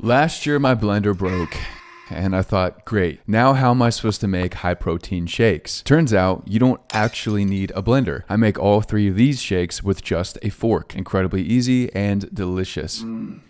Last year my blender broke. And I thought, great, now how am I supposed to make high protein shakes? Turns out you don't actually need a blender. I make all 3 of these shakes with just a fork. Incredibly easy and delicious.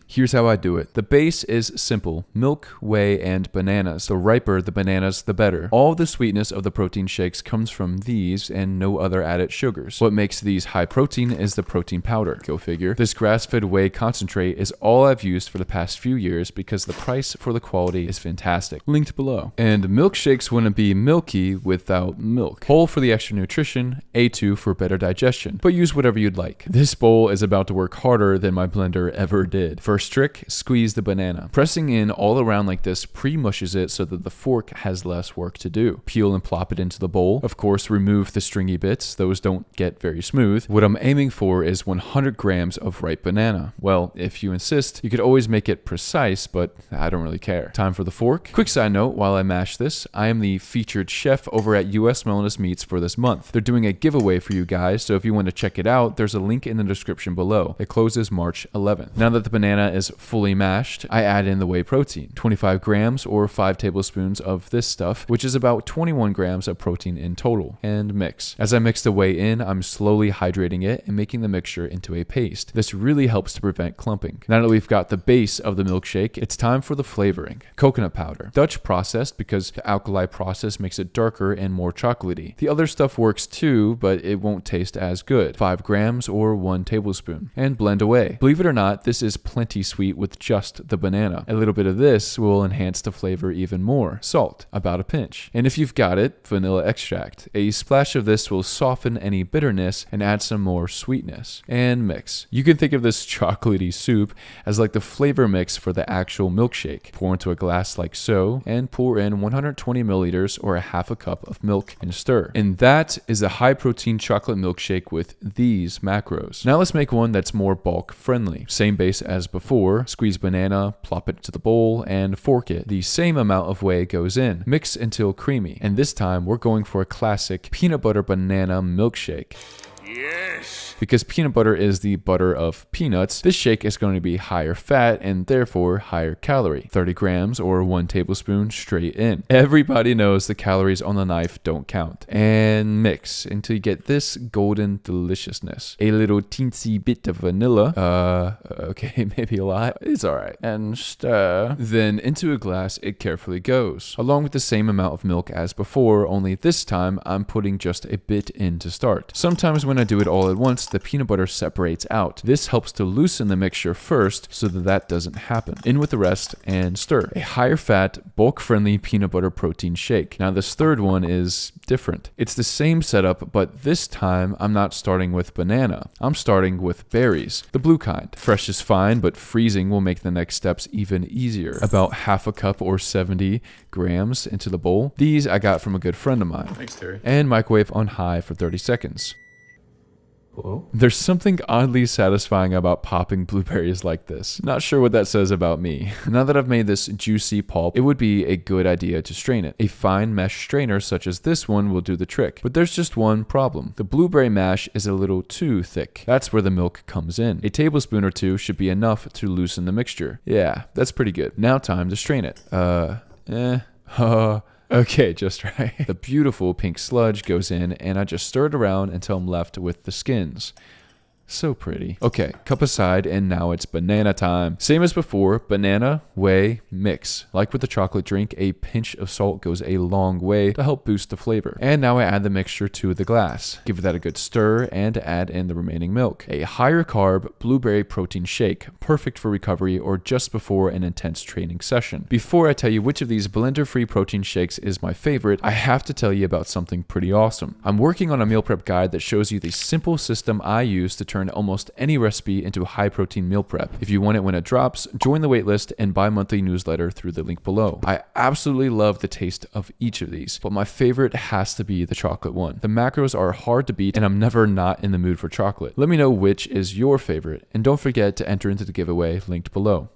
Here's how I do it. The base is simple: milk, whey, and bananas. The riper the bananas, the better. All the sweetness of the protein shakes comes from these and no other added sugars. What makes these high protein is the protein powder. Go figure. This grass-fed whey concentrate is all I've used for the past few years because the price for the quality is fantastic. Linked below. And milkshakes wouldn't be milky without milk. Whole for the extra nutrition, A2 for better digestion, but use whatever you'd like. This bowl is about to work harder than my blender ever did. First trick, squeeze the banana. Pressing in all around like this pre-mushes it so that the fork has less work to do. Peel and plop it into the bowl. Of course, remove the stringy bits. Those don't get very smooth. What I'm aiming for is 100 grams of ripe banana. Well, if you insist, you could always make it precise, but I don't really care. Time for the fork. Quick side note, while I mash this, I am the featured chef over at US Wellness Meats for this month. They're doing a giveaway for you guys, so if you want to check it out, there's a link in the description below. It closes March 11th. Now that the banana is fully mashed, I add in the whey protein, 25 grams or 5 tablespoons of this stuff, which is about 21 grams of protein in total, and mix. As I mix the whey in, I'm slowly hydrating it and making the mixture into a paste. This really helps to prevent clumping. Now that we've got the base of the milkshake, it's time for the flavoring. Coconut powder. Dutch processed because the alkali process makes it darker and more chocolatey. The other stuff works too, but it won't taste as good. 5 grams or 1 tablespoon. And blend away. Believe it or not, this is plenty sweet with just the banana. A little bit of this will enhance the flavor even more. Salt, about a pinch. And if you've got it, vanilla extract. A splash of this will soften any bitterness and add some more sweetness. And mix. You can think of this chocolatey soup as like the flavor mix for the actual milkshake. Pour into a glass like so, and pour in 120 milliliters or a half a cup of milk and stir. And that is a high protein chocolate milkshake with these macros. Now let's make one that's more bulk friendly. Same base as before. Squeeze banana, plop it into the bowl, and fork it. The same amount of whey goes in. Mix until creamy. And this time we're going for a classic peanut butter banana milkshake. Yes! Because peanut butter is the butter of peanuts, this shake is going to be higher fat and therefore higher calorie. 30 grams or 1 tablespoon straight in. Everybody knows the calories on the knife don't count. And mix until you get this golden deliciousness. A little teensy bit of vanilla. Okay, maybe a lot. It's alright. And stir. Then into a glass it carefully goes. Along with the same amount of milk as before, only this time I'm putting just a bit in to start. Sometimes when I do it all at once, the peanut butter separates out. This helps to loosen the mixture first so that doesn't happen. In with the rest and stir. A higher fat, bulk friendly peanut butter protein shake. Now this third one is different. It's the same setup, but this time I'm not starting with banana. I'm starting with berries. The blue kind. Fresh is fine, but freezing will make the next steps even easier. About half a cup or 70 grams into the bowl. These I got from a good friend of mine. Thanks, Terry. And microwave on high for 30 seconds. Hello? There's something oddly satisfying about popping blueberries like this. Not sure what that says about me. Now that I've made this juicy pulp, it would be a good idea to strain it. A fine mesh strainer such as this one will do the trick. But there's just one problem. The blueberry mash is a little too thick. That's where the milk comes in. A tablespoon or 2 should be enough to loosen the mixture. Yeah, that's pretty good. Now time to strain it. Okay, just right. The beautiful pink sludge goes in and I just stir it around until I'm left with the skins. So pretty. Okay, cup aside, and now it's banana time. Same as before, banana, whey, mix. Like with the chocolate drink, a pinch of salt goes a long way to help boost the flavor. And now I add the mixture to the glass. Give that a good stir and add in the remaining milk. A higher carb blueberry protein shake, perfect for recovery or just before an intense training session. Before I tell you which of these blender-free protein shakes is my favorite, I have to tell you about something pretty awesome. I'm working on a meal prep guide that shows you the simple system I use to turn almost any recipe into a high protein meal prep. If you want it when it drops, join the waitlist and bi-monthly newsletter through the link below. I absolutely love the taste of each of these, but my favorite has to be the chocolate one. The macros are hard to beat and I'm never not in the mood for chocolate. Let me know which is your favorite and don't forget to enter into the giveaway linked below.